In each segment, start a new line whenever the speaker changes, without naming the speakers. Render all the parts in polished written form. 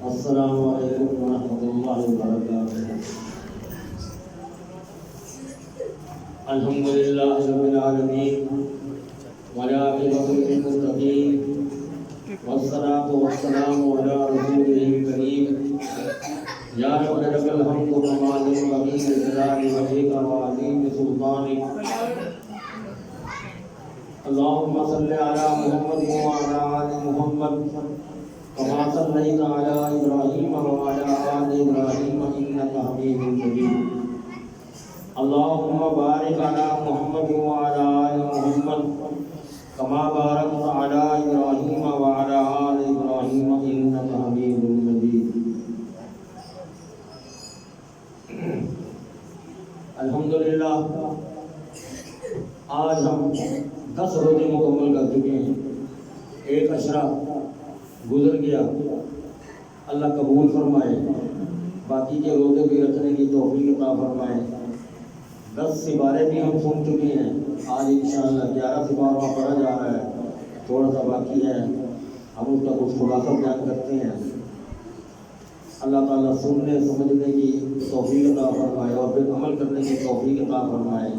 السلام علیکم ورحمۃ اللہ وبرکاتہ۔ الحمدللہ رب العالمین والعاقبۃ للمتقین والصلاۃ والسلام علی رسولہ الکریم یا رب لک الحمد کما ينبغي لجلال وجهك وعظیم سلطانک۔ اللهم صل على محمد وعلى آل محمد كما صليت على إبراهيم وعلى آل إبراهيم إنك حميد مجيد۔ اللهم بارك على محمد وعلى آل محمد كما باركت على إبراهيم وعلى آل إبراهيم إنك حميد مجيد۔ الحمدللہ آج ہم 10 روزے مکمل کر چکے ہیں۔ ایک عشرہ گزر گیا، اللہ قبول فرمائے، باقی کے روزے بھی رکھنے کی توفیق عطا فرمائے۔ 10 سپارے بھی ہم سن چکے ہیں، آج انشاءاللہ 11 سپارہ پڑھا جا رہا ہے، تھوڑا سا باقی ہے، ہم اس کا کچھ خلاصہ بیان کرتے ہیں۔ اللہ تعالیٰ سننے سمجھنے کی توفیق عطا فرمائے اور پھر عمل کرنے کی توفیق عطا فرمائے۔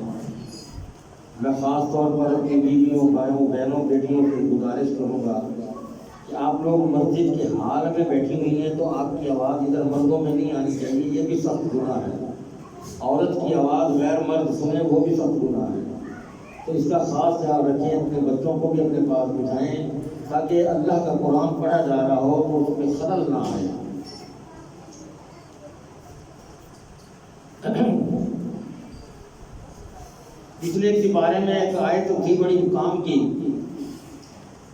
میں خاص طور پر اپنی بیویوں، بھائیوں، بہنوں، بیٹیوں سے گزارش کروں گا کہ آپ لوگ مسجد کے حال میں بیٹھی ہوئی ہیں تو آپ کی آواز ادھر مردوں میں نہیں آنی چاہیے، یہ بھی سخت گناہ ہے۔ عورت کی آواز غیر مرد سنیں وہ بھی سخت گناہ ہے، تو اس کا خاص خیال رکھیں، اپنے بچوں کو بھی اپنے پاس بٹھائیں تاکہ اللہ کا قرآن پڑھا جا رہا ہو تو اس میں خلل نہ آئے۔ پچھلے ایک سپارے میں ایک آیت تھی بڑی کام کی،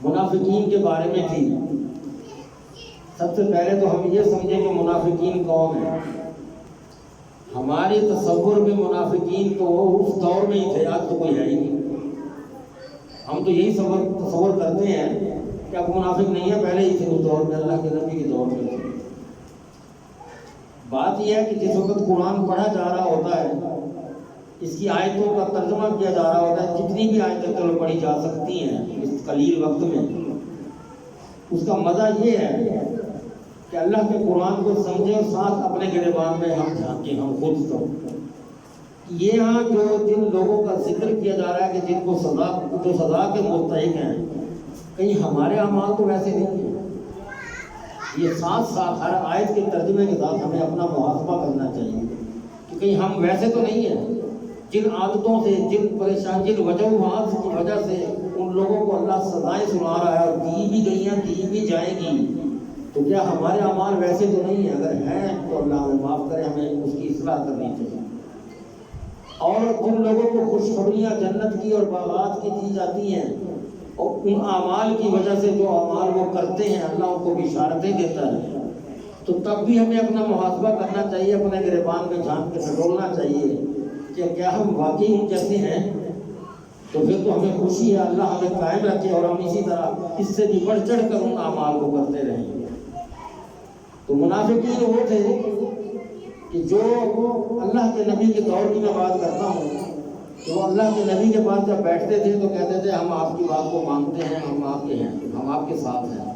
منافقین کے بارے میں تھی۔ سب سے پہلے تو ہم یہ سمجھیں کہ منافقین کون ہیں۔ ہمارے تصور میں منافقین تو اس دور میں ہی تھے، آج تو کوئی ہے ہی نہیں۔ ہم تو یہی تصور کرتے ہیں کہ اب منافق نہیں ہے، پہلے ہی تھے اس دور میں، اللہ کے نبی کے دور میں تھے۔ بات یہ ہے کہ جس وقت قرآن پڑھا جا رہا ہوتا ہے، اس کی آیتوں کا ترجمہ کیا جا رہا ہوتا ہے، جتنی بھی آیتیں چلو پڑھی جا سکتی ہیں اس قلیل وقت میں، اس کا مزہ یہ ہے کہ اللہ کے قرآن کو سمجھیں اور ساتھ اپنے گریبان میں ہم جھانکیں، ہم خود کو۔ یہاں جو جن لوگوں کا ذکر کیا جا رہا ہے کہ جن کو سزا کے مستحق ہیں، کہیں ہمارے اعمال تو ویسے نہیں ہیں۔ یہ ساتھ ساتھ ہر آیت کے ترجمے کے ساتھ ہمیں اپنا محاسبہ کرنا چاہیے کہ کہیں ہم ویسے تو نہیں ہیں۔ جن عادتوں سے، جن پریشان، جن وجوہات کی وجہ سے ان لوگوں کو اللہ سزائیں سنا رہا ہے اور دی بھی گئی ہیں، دی بھی جائیں گی، تو کیا ہمارے اعمال ویسے تو نہیں ہیں؟ اگر ہیں تو اللہ ہمیں معاف کرے، ہمیں اس کی اصلاح کرنی چاہیے۔ اور جن لوگوں کو خوشخبریاں جنت کی اور باغات کی دی جاتی ہیں، اور ان اعمال کی وجہ سے جو اعمال وہ کرتے ہیں اللہ ان کو بشارتیں دیتا ہے، تو تب بھی ہمیں اپنا محاسبہ کرنا چاہیے، اپنے گریبان میں جھانک کے ٹٹولنا چاہیے کہ کیا ہم واقعی ان جیسے ہیں؟ تو پھر تو ہمیں خوشی ہے، اللہ ہمیں قائم رکھے اور ہم اسی طرح اس سے بھی بڑھ چڑھ کر ان اعمال کو کرتے رہیں۔ تو منافقین وہ تھے کہ جو اللہ کے نبی کے دور کی میں بات کرتا ہوں، تو اللہ کے نبی کے پاس جب بیٹھتے تھے تو کہتے تھے ہم آپ کی بات کو مانتے ہیں، ہم آپ کے ہیں، ہم آپ کے ساتھ ہیں۔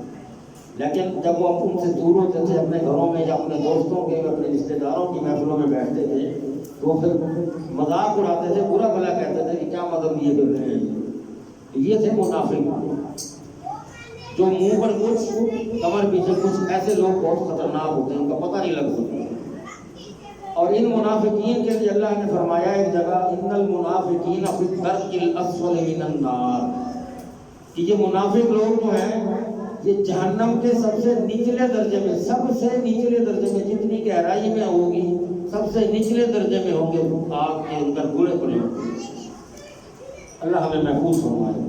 لیکن جب وہ ان سے دور ہوتے تھے، اپنے گھروں میں یا اپنے دوستوں کے، اپنے رشتہ داروں کی محفلوں میں بیٹھتے تھے، تو پھر مذاق اڑاتے تھے، برا بھلا کہتے تھے کہ کیا مطلب یہ کر رہے ہیں۔ یہ تھے منافق، جو منہ پر کچھ، کمر پیچھے کچھ، ایسے لوگ بہت خطرناک ہوتے ہیں، ان کا پتہ نہیں لگ سکتا۔ اور ان منافقین کے لیے اللہ نے فرمایا ایک جگہ، ان المنافقین فی الدرک الاسفل من النار، کہ یہ منافق لوگ جو ہیں یہ جہنم کے سب سے نچلے درجے میں، سب سے نچلے درجے میں، جتنی گہرائی میں ہوگی سب سے نچلے درجے میں ہوں گے، آگ کے اندر گڑے پڑے ہوں گے۔ اللہ ہمیں محفوظ فرمائے۔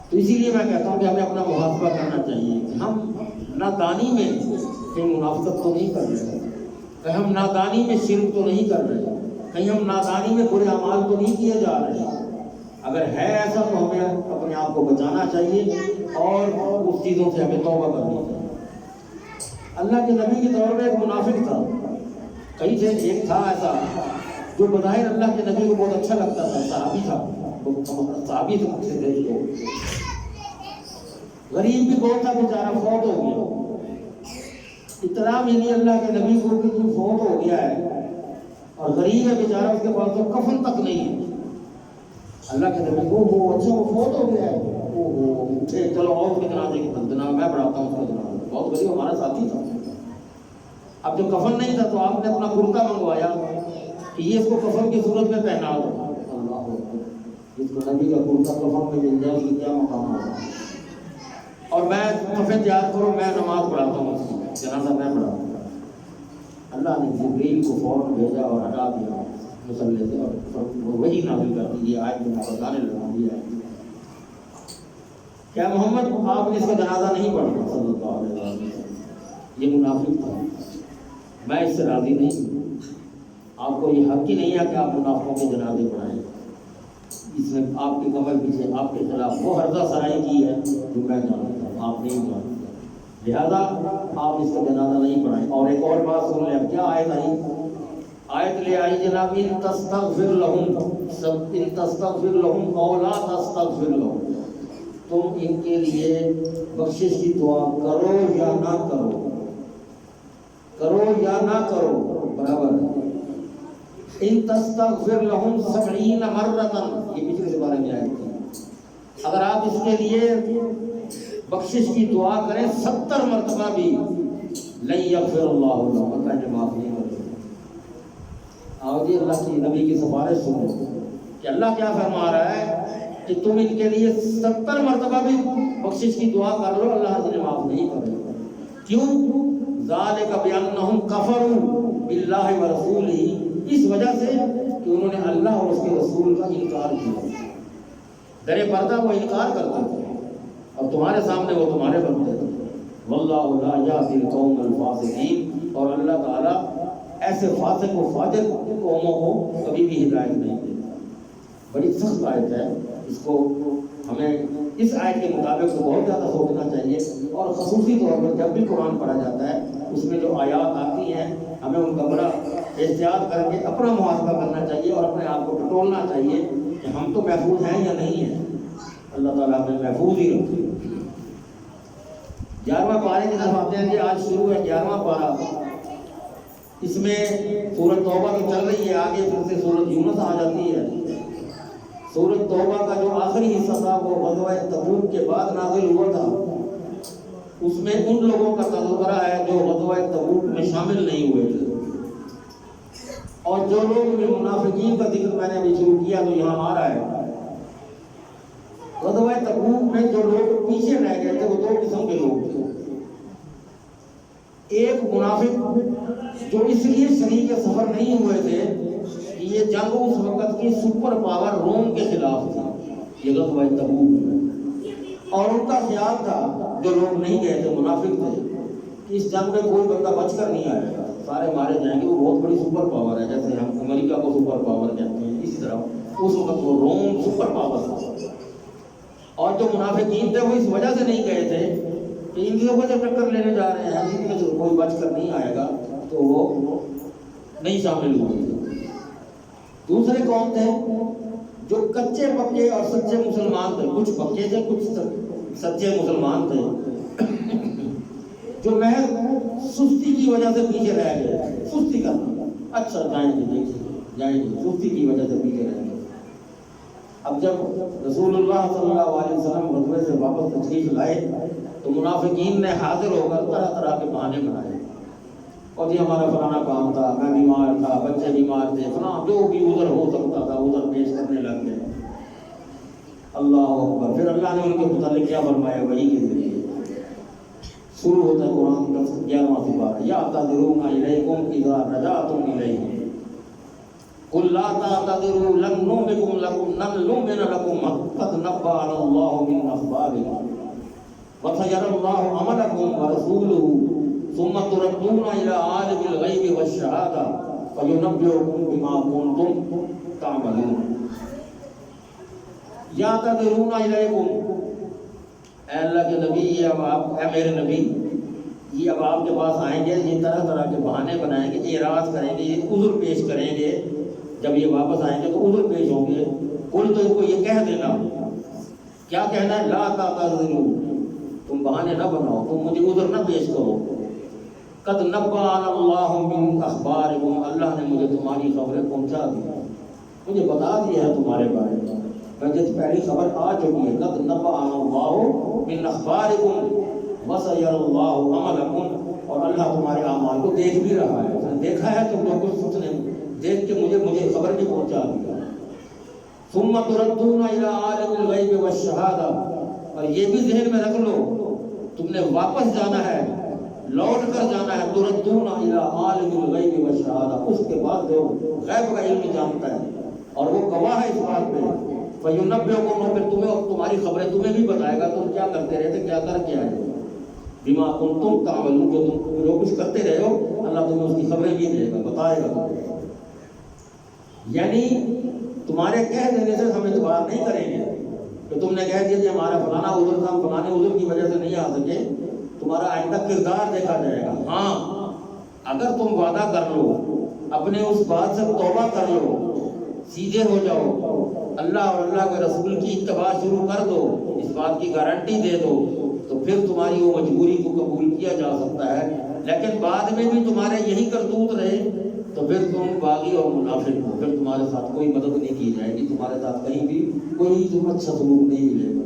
تو اسی لیے میں کہتا ہوں کہ ہمیں اپنا محاسبہ کرنا چاہیے کہ ہم نادانی میں کہیں منافقت تو نہیں کر رہے، کہیں ہم نادانی میں شرک تو نہیں کر رہے، کہیں ہم نادانی میں برے اعمال تو نہیں کیے جا رہے۔ اگر ہے ایسا تو ہمیں اپنے آپ کو بچانا چاہیے اور اس چیزوں سے ہمیں توبہ کرنی چاہیے۔ اللہ کے نبی کے دور میں ایک منافق تھا، کئی تھے، ایک تھا ایسا جو بظاہر اللہ کے نبی کو بہت اچھا لگتا تھا، صحابی تھا، صحابی تھے، غریب بھی بہت تھا، بیچارہ فوت ہو گیا۔ اطلاع ملی اللہ کے نبی کو کہ فوت ہو گیا ہے اور غریب ہے بیچارہ، اس کے پاس تو کفن تک نہیں ہے۔ اللہ کے نبی کو وہ اچھا وہ فوت ہو گیا ہے، اٹھے چلو اور اس کے جنازے کی جنازہ میں پڑھاتا ہوں اس کا جنازہ، بہت غریب ہمارا ساتھی تھا۔ اب جو کفن نہیں تھا تو آپ نے اپنا کرتا منگوایا کہ یہ اس کو کفن کی صورت میں پہنا دو۔ اللہ جس کو نبی کا کرتا کفن میں مل جائے اس کی کیا مقام ہوگا۔ اور میں کفن تیار کرو، میں نماز پڑھاتا ہوں، جنازہ میں پڑھاتا ہوں۔ اللہ نے جبریل کو فوراً بھیجا اور ہٹا دیا مصلی سے، اور وہی نازل کر دی، یہ آیت میں بتانے لگا دیا کیا محمد آپ نے اس کا جنازہ نہیں پڑھا صلی اللہ علیہ وسلم، یہ منافق تھا، میں اس سے راضی نہیں ہوں، آپ کو یہ حق ہی نہیں ہے کہ آپ منافقوں کے جنازے پڑھائیں۔ اس نے آپ کے کمر پیچھے آپ کے خلاف وہ حرضہ سرائی کی ہے جو میں جانتا ہوں، آپ نہیں جانتے، لہذا آپ اس کا جنازہ نہیں پڑھائیں۔ اور ایک اور بات سن لیں، اب کیا آیت آئی؟ آیت لے آئی جناب ان تستغفر لہم او لا تستغفر لہم، تم ان کے لیے بخشش کی دعا کرو یا نہ کرو، کرو یا نہ کرو برابر ہے۔ ان تستغفر لہم 70 مرۃ، یہ پچھلے سے بارے میں آیت تھی، اگر آپ اس کے لیے بخشش کی دعا کریں 70 مرتبہ بھی، لن یغفر اللہ لہم، اللہ نے معاف نہیں کرے۔ آؤ جی اللہ کی نبی کی سفارش سنو کہ اللہ کیا فرما رہا ہے کہ تم ان کے لیے 70 مرتبہ بھی بخشش کی دعا کر لو، اللہ نے معاف نہیں کرے گا۔ کیوں؟ ذالک بانہم کفروا باللہ ورسولہ، اس وجہ سے کہ انہوں نے اللہ اور اس کے رسول کا انکار کیا، در پردہ وہ انکار کرتے تھے اور تمہارے سامنے وہ تمہارے بنتے تھے۔ واللہ لا یہدی القوم الفاسقین، اور اللہ تعالیٰ ایسے فاسق و فاجر قوموں کو کبھی بھی ہدایت نہیں دیتا۔ بڑی سخت آیت ہے، اس کو ہمیں اس آیت کے مطابق تو بہت زیادہ سوچنا چاہیے، اور خصوصی طور پر جب بھی قرآن پڑھا جاتا ہے اس میں جو آیات آتی ہیں ہمیں ان کا بڑا احتیاط کر کے اپنا محاسبہ کرنا چاہیے اور اپنے آپ کو ٹٹولنا چاہیے کہ ہم تو محفوظ ہیں یا نہیں ہیں۔ اللہ تعالیٰ ہمیں محفوظ ہی رکھے۔ 11واں پارے کی طرف آتے ہیں کہ آج شروع ہے 11واں پارہ، اس میں سورۃ توبہ تو چل رہی ہے، آگے پھر سے سورۃ یونس آ جاتی ہے۔ سورۃ توبہ کا جو آخری حصہ تھا وہ غزوہ تبوک کے بعد نازل ہوا تھا، اس میں ان لوگوں کا تذکرہ ہے جو غزوہ تبوک میں شامل نہیں ہوئے تھے، اور جو لوگ منافقین کا ذکر میں نے ابھی شروع کیا تو یہاں آ رہا ہے۔ غزوہ تبوک میں جو لوگ پیچھے رہ گئے تھے وہ 2 قسم کے لوگ تھے۔ ایک منافق جو اس لیے شریک سفر نہیں ہوئے تھے کہ یہ جنگ اس وقت کی سپر پاور روم کے خلاف تھی، یہ غزوہ تبوک میں، اور ان کا خیال تھا جو لوگ نہیں گئے تھے منافق تھے کہ اس جنگ میں کوئی بندہ بچ کر نہیں آئے گا، سارے مارے جائیں گے، وہ بہت بڑی سپر پاور ہے، جیسے ہم امریکہ کو سپر پاور کہتے ہیں، اسی طرح اس وقت وہ روم سپر پاور تھا۔ اور جو منافقین تھے وہ اس وجہ سے نہیں گئے تھے کہ ان کی وجہ سے ٹکر لینے جا رہے ہیں، ان میں سے کوئی بچ کر نہیں آئے گا، تو وہ نہیں شامل ہوئے تھے۔ دوسرے کون تھے؟ جو کچے پکے اور سچے مسلمان تھے، کچھ پکے تھے کچھ سچے مسلمان تھے، جو محض سستی کی وجہ سے پیچھے رہ گئے، سستی کرنا، اچھا جائیں گے جائیں گے، سستی کی وجہ سے پیچھے رہ گئے۔ اب جب رسول اللہ صلی اللہ علیہ وسلم غزوے سے واپس تشریف لائے تو منافقین نے حاضر ہو کر طرح طرح کے بہانے بنائے، اور جی ہمارا فلانا کام تھا، میں بیمار تھا، بچے بیمار تھے، فلاں جو بھی عذر ہو سکتا تھا عذر پیش کرنے لگ گئے۔ اللہ اکبر۔ پھر اللہ نے ان کے متعلق کیا فرمایا وحی کے ذریعے؟ شروع ہوتا ہے قرآن کا 11واں سپارہ، یعتذرون الیکم اذا رجعتم الیہم قل لا تعتذروا لن نؤمن لكم قد نبأنا الله من أخباركم وسيرى الله عملكم ورسوله ثم تردون إلى عالم الغيب والشهادة فينبئكم بما كنتم تعملون۔ یعتذرون الیکم، اے اللہ کے نبی، یہ اب آپ، اے میرے نبی، یہ اب آپ کے پاس آئیں گے، یہ طرح طرح کے بہانے بنائیں گے، اعراض کریں گے، یہ عذر پیش کریں گے، جب یہ واپس آئیں گے تو عذر پیش ہوں گے۔ قل تو ان کو یہ کہہ دینا، کیا کہنا ہے؟ لا تعتذروا، تم بہانے نہ بناؤ، تم مجھے عذر نہ پیش کرو، قد نبأنا اللہ من اخبارکم، اللہ نے مجھے تمہاری خبریں پہنچا دی، مجھے بتا دیا ہے تمہارے بارے میں، مجھے پہلی خبر آ چکی ہے۔ قد نبأنا اللہ من اخبارکم وسیر اللہ عملکم، اور اللہ تمہارے اعمال کو دیکھ بھی رہا ہے، اس نے دیکھا ہے تم لوگ کچھ، اس نے دیکھ کے مجھے خبر بھی پہنچا دیا۔ ثم تردون الی عالم الغیب والشہادہ، اور یہ بھی ذہن میں رکھ لو تم نے واپس جانا ہے، لوٹ کر جانا ہے، تردون الی عالم الغیب والشہادہ، اس کے بعد جو غیب کا علم جانتا ہے اور وہ گواہ ہے اس بات پہ، فینبئکم، پھر تمہیں اور تمہاری خبریں تمہیں بھی بتائے گا تم کیا کرتے رہے تھے، کیا کر کے آئے، بما کنتم تعملون، جو تم جو کچھ کرتے رہے ہو اللہ تمہیں اس کی خبریں بھی دے گا، بتائے گا۔ یعنی تمہارے کہہ دینے سے ہم اعتبار نہیں کریں گے کہ تم نے کہہ دیا کہ ہمارا فلانا عذر تھا، فلانے عذر کی وجہ سے نہیں آ سکے، تمہارا آئندہ کردار دیکھا جائے گا۔ ہاں اگر تم وعدہ کر لو، اپنے اس بات سے توبہ کر لو، سیدھے ہو جاؤ، اللہ اور اللہ کے رسول کی اتباع شروع کر دو، اس بات کی گارنٹی دے دو، تو پھر تمہاری وہ مجبوری کو قبول کیا جا سکتا ہے۔ لیکن بعد میں بھی تمہارے یہی کرتوت رہے تو پھر تم باغی اور منافق ہو، پھر تمہارے ساتھ کوئی مدد نہیں کی جائے گی، تمہارے ساتھ کہیں بھی کوئی تم اچھا سلوک نہیں ملے گا۔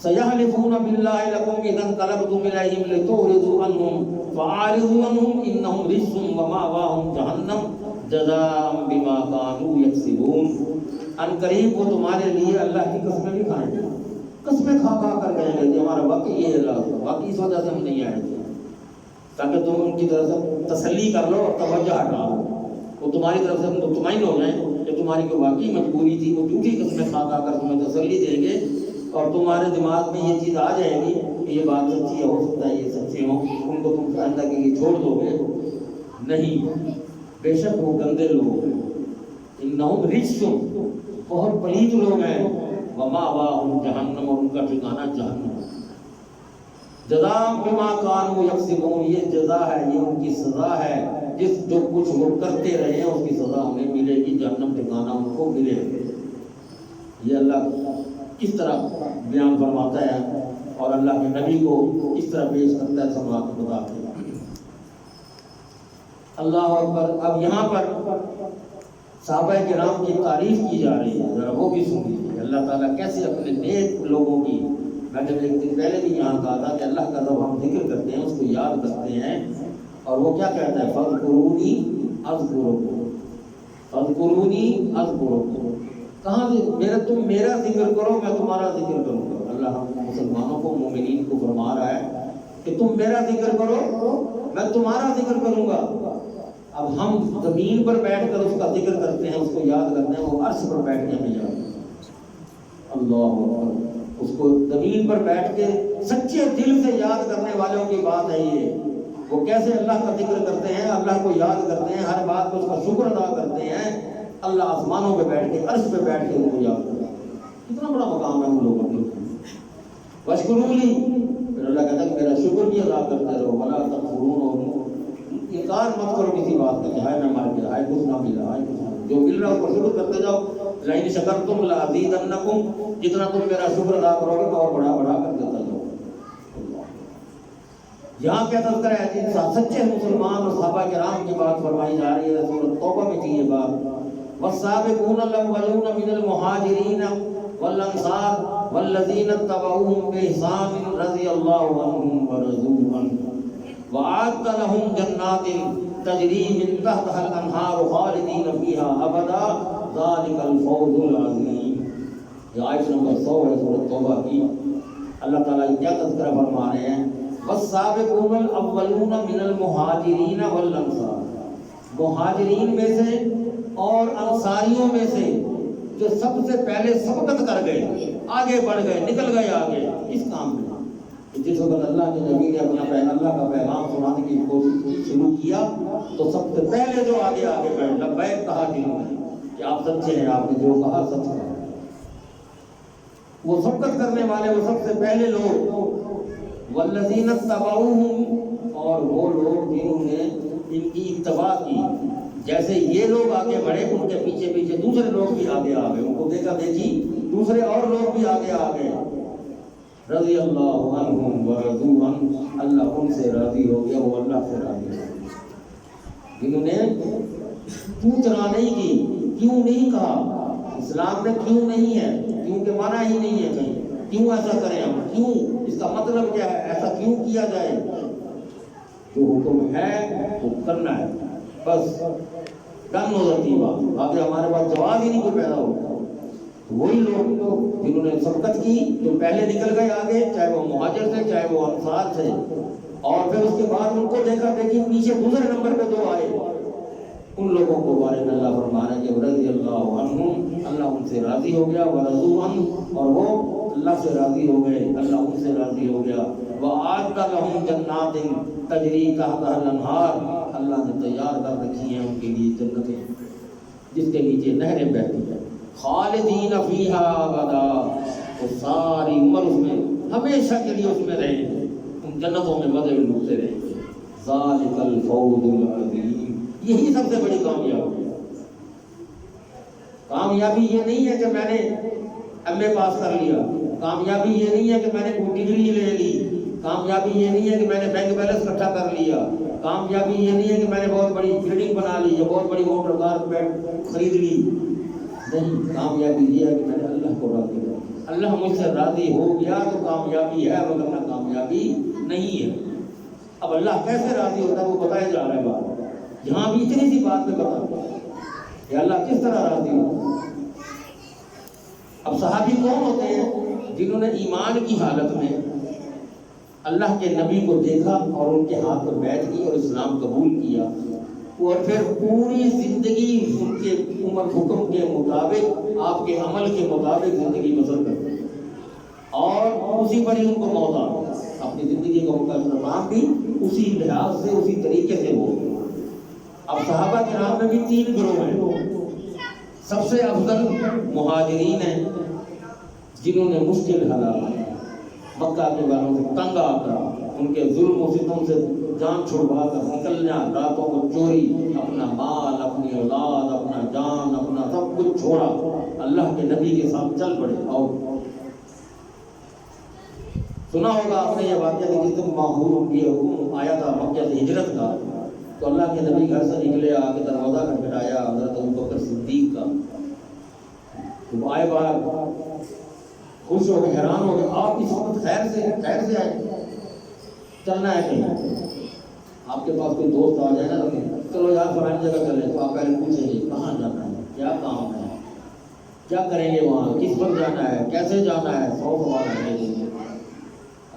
سَيَحْلِفُونَ بِاللَّهِ لَكُمْ إِذَا انقَلَبْتُمْ إِلَيْهِمْ لِتُعْرِضُوا عَنْهُمْ فَأَعْرِضُوا عَنْهُمْ إِنَّهُمْ رِجْسٌ وَمَأْوَاهُمْ جَهَنَّمُ جَزَاءً بِمَا كَانُوا يَكْسِبُونَ، ان قریب وہ تمہارے لیے اللہ کی قسمیں بھی کھائیں گے، قسمیں کھا کر کہیں گے کہ ہمارا واقعی یہ اللہ ہے، واقعی اس وجہ سے ہم نہیں آئے تھے، تاکہ تم ان کی طرف سے تسلی کر لو اور توجہ ہٹا لو، وہ تمہاری طرف سے مطمئن ہو جائیں کہ تمہاری کوئی واقعی مجبوری تھی، وہ جھوٹی قسمیں کھا کر تمہیں تسلی دیں گے، اور تمہارے دماغ میں یہ چیز آ جائے گی کہ یہ بات سچی ہے، ہو سکتا ہے یہ سچے ہوں، ان کو تم آئندہ کے لیے چھوڑ دو گے نہیں، بے شک وہ گندے لوگ ہیں، انہم رجس، بہت پلیت لوگ ہیں، ومأواہم جہنم، اور ان کا ٹھکانہ جہنم، جزاء بما كانوا يكسبون، یہ جزا ہے، یہ ان کی سزا ہے، جس جو کچھ وہ کرتے رہے ہیں اس کی سزا انہیں ملے گی، جہنم ٹھکانہ ان کو ملے گا۔ یہ اللہ کس طرح بیان فرماتا ہے اور اللہ کے نبی کو اس طرح پیش کرتا ہے سماعت بتا کے۔ اللہ اکبر۔ اب یہاں پر صحابہ کرام کی تعریف کی جا رہی ہے، ذرا وہ بھی سن لیجیے، اللہ تعالیٰ کیسے اپنے نیک لوگوں کی، میں نے ایک دن پہلے بھی یہاں کہا تھا کہ اللہ کا جب ہم ذکر کرتے ہیں، اس کو یاد کرتے ہیں، اور وہ کیا کہتا ہے، فَاذْكُرُونِي أَذْكُرُكُمْ، فَاذْكُرُونِي أَذْكُرُكُمْ، کہاں سے تم میرا ذکر کرو میں تمہارا ذکر کروں گا۔ اللہ ہم مسلمانوں کو، مومنین کو فرما رہا ہے کہ تم میرا ذکر کرو میں تمہارا ذکر کروں گا۔ اب ہم زمین پر بیٹھ کر اس کا ذکر کرتے ہیں، اس کو یاد کرتے ہیں، وہ عرش پر بیٹھ کے ہمیں یاد کرتے ہیں۔ اللہ اکبر۔ اس کو زمین پر بیٹھ کے سچے دل سے یاد کرنے والوں کی بات ہے یہ، وہ کیسے اللہ کا ذکر کرتے ہیں، اللہ کو یاد کرتے ہیں، ہر بات پر اس کا شکر ادا کرتے ہیں۔ اللہ آسمانوں پہ بیٹھ کے، عرش پہ بیٹھ کے ان کو یاد کرتا ہے، کتنا بڑا مقام ہے ان لوگوں کے۔ وَاشْكُرُوا لِي، پھر اللہ کہتا ہے کہ میرا شکر بھی ادا کرتے رہو، وَلَا تَكْفُرُونَ، اور انکار مت کرو کسی بات کا کہ ہائے میں مر گیا، ہائے کچھ نہ ملا، ہائے کچھ نہ، جو مل رہا ہے اس کو شکر کرتے جاؤ۔ لَئِن شَكَرْتُمْ لَأَزِيدَنَّكُمْ، جتنا تم میرا شکر ادا کرو گے تو اور بڑا بڑا کر دیتا جاؤ۔ یہاں کیا تذکرہ ہے جن سچے مسلمان اور صحابہ کرام کی بات فرمائی جا رہی ہے، سورۃ توبہ میں تھی یہ بات۔ وَالسَّابِقُونَ الْأَوَّلُونَ مِنَ الْمُهَاجِرِينَ وَالْأَنصَارِ وَالَّذِينَ اتَّبَعُوهُم بِإِحْسَانٍ رَضِيَ اللَّهُ عَنْهُمْ وَرَضُوا عَنْهُ وَأَعَدَّ لَهُمْ جَنَّاتٍ تَجْرِي مِن تَحْتِهَا الْأَنْهَارُ خَالِدِينَ فِيهَا أَبَدًا ذَلِكَ الْفَوْزُ الْعَظِيمُ۔ یہ آیت نمبر 100 ہے سورۃ توبہ کی۔ اللہ تعالیٰ کیا تذکرہ فرما رہے ہیں، وَالسَّابِقُونَ الْأَوَّلُونَ مِنَ الْمُهَاجِرِينَ وَالْأَنصَارِ، مہاجرین میں سے اور انصاریوں میں سے جو سب سے پہلے سبقت کر گئے، آگے بڑھ گئے، نکل گئے آگے اس کام میں۔ جس وقت اللہ کے نبی نے اپنا اللہ کا پیغام سنانے کی کوشش شروع کیا تو سب سے پہلے جو آگے بڑھے، لبیک کہا جنہوں نے کہ آپ سچے ہیں، آپ نے جو کہا سچ کہا، وہ سبقت کرنے والے وہ سب سے پہلے لوگ، والذین اتبعوہم، اور وہ لوگ جنہوں نے ان کی اتباع کی، جیسے یہ لوگ آگے بڑھے ان کے پیچھے پیچھے دوسرے لوگ بھی آگے آ گئے، ان کو دیکھا دیکھی دوسرے اور لوگ بھی آگے آ گئے، رضی اللہ عنہم ورضوا عنہ، اللہ ان سے سے راضی ہو گیا وہ اللہ سے راضی ہو گیا. جنہوں نے پوچھنا نہیں کی، کیوں نہیں کہا، اسلام میں کیوں نہیں ہے، کیوں کے معنی ہی نہیں ہے کہیں، کیوں ایسا کریں ہم، کیوں، اس کا مطلب کیا ہے، ایسا کیوں کیا جائے. جو حکم ہے وہ کرنا ہے، بس ڈن ہو جاتی بات. آگے ہمارے پاس جواب ہی نہیں کوئی پیدا ہوتا. وہی لوگ جنہوں نے سبقت کی، جو پہلے نکل گئے آگے، چاہے وہ مہاجر تھے چاہے وہ انصار تھے، اور پھر اس کے بعد ان کو دیکھا دیکھی پیچھے دوسرے نمبر پہ دو آئے، ان لوگوں کو بارے میں اللہ فرما رہے کہ رضی اللہ عنہم، اللہ ان سے راضی ہو گیا، ورضوا عنہ، اور وہ اللہ سے راضی ہو گئے، اللہ ان سے راضی ہو گیا. وَأَعَدَّ لَهُمْ جَنَّاتٍ تَجْرِي تَحْتَهَا الْأَنْهَارُ، اللہ نے تیار کر رکھی ہیں ان کے لیے جنتیں جس کے نیچے نہریں بہتی ہیں. خالدین فیہا ابدا، وہ ساری عمر اس میں ہمیشہ کے لیے اس میں رہیں گے، ان جنتوں میں مزے لوٹتے رہیں گے. ذالک الفوز العظیم، یہی سب سے بڑی کامیابی ہے. کامیابی یہ نہیں ہے کہ میں نے ایم اے پاس کر لیا، کامیابی یہ نہیں ہے کہ میں نے کوئی ڈگری لے لی، کامیابی یہ نہیں ہے کہ میں نے بینک بیلنس اکٹھا کر لیا، کامیابی یہ نہیں ہے کہ میں نے بہت بڑی بلڈنگ بنا لی یا بہت بڑی موٹر کار خرید لی. نہیں، کامیابی یہ ہے کہ میں نے اللہ کو راضی کیا، اللہ مجھ سے راضی ہو گیا تو کامیابی ہے، ورنہ کامیابی نہیں ہے. اب اللہ کیسے راضی ہوتا ہے وہ بتایا جا رہا ہے بات، یہاں بھی اتنی سی بات میں بتا کہ اللہ کس طرح راضی ہوتا ہے. اب صحابی کون ہوتے ہیں؟ جنہوں نے ایمان کی حالت میں اللہ کے نبی کو دیکھا اور ان کے ہاتھ پر بیعت کی اور اسلام قبول کیا، اور پھر پوری زندگی ان کے عمر حکم کے مطابق، آپ کے عمل کے مطابق زندگی بسر کرتے ہیں، اور اسی پر ہی ان کو موت آ گئی. اپنی زندگی کا ان کا انتظام بھی اسی لحاظ سے، اسی طریقے سے ہو. اب صحابہ کرام میں بھی 3 گروہ ہیں. سب سے افضل مہاجرین ہیں جنہوں نے مشکل حالات، مکہ کے والوں سے تنگ آ کر، ان کے ظلم و ستم سے جان چھڑوا کر نکلنا، راتوں کو چوری، اپنا مال، اپنی اولاد، اپنا جان، اپنا سب کچھ چھوڑا، اللہ کے نبی کے ساتھ چل پڑے. اور سنا ہوگا آپ نے یہ واقعہ کہ جس دن ماحول یہ حکم آیا تھا مکہ سے ہجرت کا، تو اللہ کے نبی گھر سے نکلے، آ کے دروازہ کھٹکھٹایا حضرت ابوبکر صدیق کا. تو آئے باہر خوش ہو گئے، حیران ہو گئے، آپ اس وقت خیر سے آئے، چلنا ہے کہیں، آپ کے پاس کوئی دوست آ جائے نا تو چلو یار فلانی جگہ چلیں، تو آپ پہلے پوچھیں گے کہاں جانا ہے، کیا کام ہے، کیا کریں گے وہاں، کس پر جانا ہے، کیسے جانا ہے، 100 سوال رہے گے.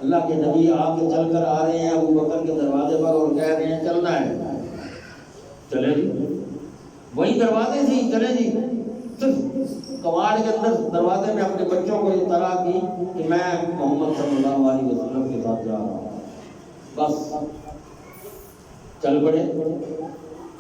اللہ کے نبی آ کے چل کر آ رہے ہیں ابوبکر کے دروازے پر اور کہہ رہے ہیں چلنا ہے. چلے جی، وہی دروازے سے ہی چلے جی. صرف کواڑ کے اندر دروازے میں اپنے بچوں کو اطلاع کی کہ میں محمد صلی اللہ علیہ وسلم کے ساتھ جا رہا ہوں، بس چل پڑے.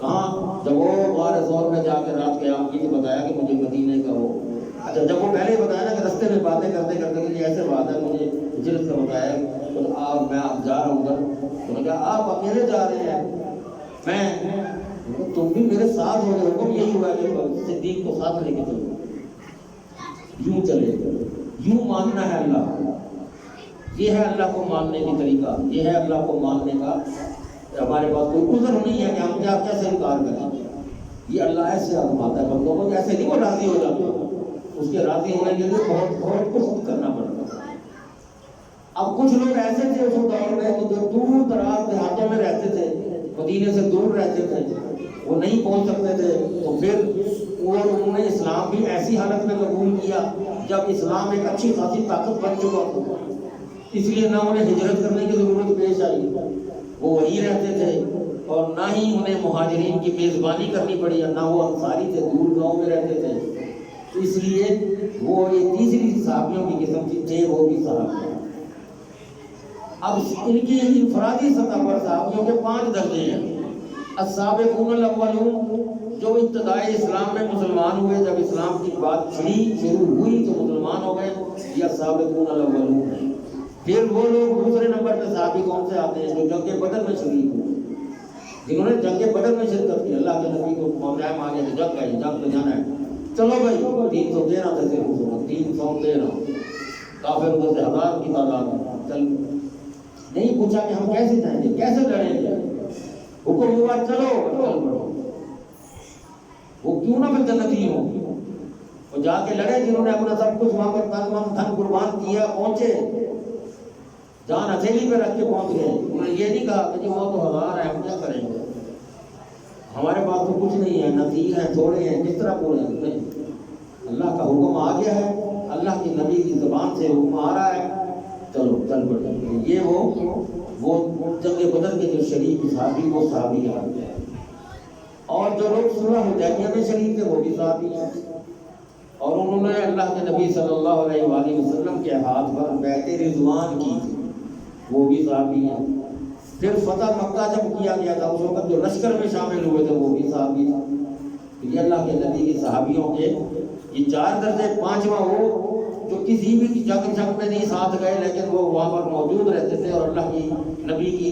کہاں؟ جب وہ غار ثور میں جا کے رات قیام کی تو بتایا کہ مجھے مدینے کا ہو. اچھا، جب وہ پہلے ہی بتایا نا کہ رستے میں باتیں کرتے کرتے کہ ایسے بات ہے، مجھے ہجرت کا بتایا، تو میں آپ جا رہا ہوں ادھر. تو نے کہا آپ اکیلے جا رہے ہیں، میں تم بھی میرے ساتھ ہو گئے. حکم یہی ہوا کہ صدیق کو ساتھ لے کے چلو، یوں چلے، یوں ماننا ہے اللہ. یہ ہے اللہ کو ماننے کی طریقہ، یہ ہے اللہ کو ماننے کا. ہمارے پاس کوئی عذر نہیں ہے کہ ہم کیسے انکار کریں. یہ اللہ ایسے آزماتا ہے بندوں کو، ایسے نہیں وہ راضی ہو جاتا، اس کے راضی ہونے کے لیے بہت کچھ کرنا پڑتا ہے. اب کچھ لوگ ایسے تھے اس دور میں کہ جو دور دراز دیہاتوں میں رہتے تھے، مدینے سے دور رہتے تھے، وہ نہیں پہنچ سکتے تھے. تو پھر انہوں نے اسلام بھی ایسی حالت میں قبول کیا جب اسلام ایک اچھی خاصی طاقت بن چکا تھا، اس لیے نہ انہیں ہجرت کرنے کی ضرورت پیش آئی، وہ وہی رہتے تھے، اور نہ ہی انہیں مہاجرین کی میزبانی کرنی پڑی، نہ وہ انصاری تھے، دور گاؤں میں رہتے تھے. اس لیے وہ یہ تیسری صحابیوں کی قسم کی تھے، وہ بھی صحابی. اب ان کی انفرادی سطح پر صحابیوں کے 5 درجے ہیں. السابقون الاولون، جو ابتدائی اسلام میں مسلمان ہوئے، جب اسلام کی بات شروع ہوئی تو مسلمان ہو گئے، یہ السابقون الاولون. پھر وہ لوگ دوسرے نمبر پہ صحابی کون سے آتے ہیں؟ جو جنگ بدر میں شریک ہوئے، جنہوں نے جنگ بدر میں شرکت کی. اللہ کے نبی کو ٹائم آ گیا کہ جنگ پہ جانا ہے، چلو بھائی. 313 تھے صرف، 313 کافر ادھر سے 1000 کی تعداد، چل نہیں پوچھا کہ ہم کیسے جائیں گے، کیسے لڑیں گے، حکم ہوا چلو چل پڑو، وہ کیوں نہ پھر جنتی ہوں، وہ جا کے لڑے جنہوں نے اپنا سب کچھ وہاں پر تن من دھن قربان کیا، پہنچے جان ہتھیلی پہ رکھ کے پہنچ گئے. انہوں نے یہ نہیں کہا کہ جی وہ تو ہزار ہے ہم کیا کریں گے، ہمارے پاس تو کچھ نہیں ہے، نہ تیر ہیں تھوڑے ہیں، کس طرح پورے ہیں. اللہ کا حکم آ گیا ہے، اللہ کی نبی کی زبان سے حکم آ رہا ہے، چلو چل پڑے. یہ وہ جنگ بدر کے جو شریک صحابی وہ صحابی ہیں، اور جو لوگ صلح حدیبیہ میں شریک تھے وہ بھی صحابی ہیں، اور انہوں نے اللہ کے نبی صلی اللہ علیہ وآلہ وسلم کے ہاتھ پر بیعت رضوان کی تھی، وہ بھی صحابی ہیں. پھر فتح مکہ جب کیا گیا تھا اس وقت جو لشکر میں شامل ہوئے تھے وہ بھی صحابی تھے. یہ اللہ کے نبی کے صحابیوں کے یہ 4 درجے. 5واں وہ جو کسی بھی جنگ میں نہیں ساتھ گئے لیکن وہ وہاں پر موجود رہتے تھے اور اللہ کی نبی کی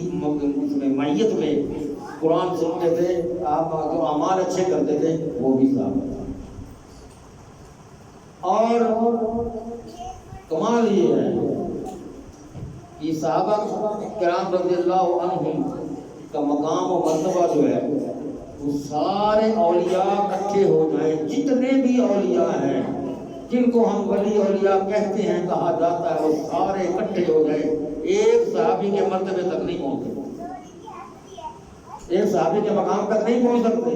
معیت میں قرآن سنتے تھے، آپ جو اعمال اچھے کرتے تھے وہ بھی صحابہ تھے. اور کمال یہ ہے کہ صحابہ کرام رضی اللہ عنہم کا مقام و مرتبہ جو ہے وہ سارے اولیاء اکٹھے ہو جائیں، جتنے بھی اولیاء ہیں جن کو ہم ولی اولیاء کہتے ہیں کہا جاتا ہے، وہ سارے اکٹھے ہو جائیں ایک صحابی کے مرتبے تک نہیں پہنچ سکتے، ایک صحابی کے مقام تک نہیں پہنچ سکتے.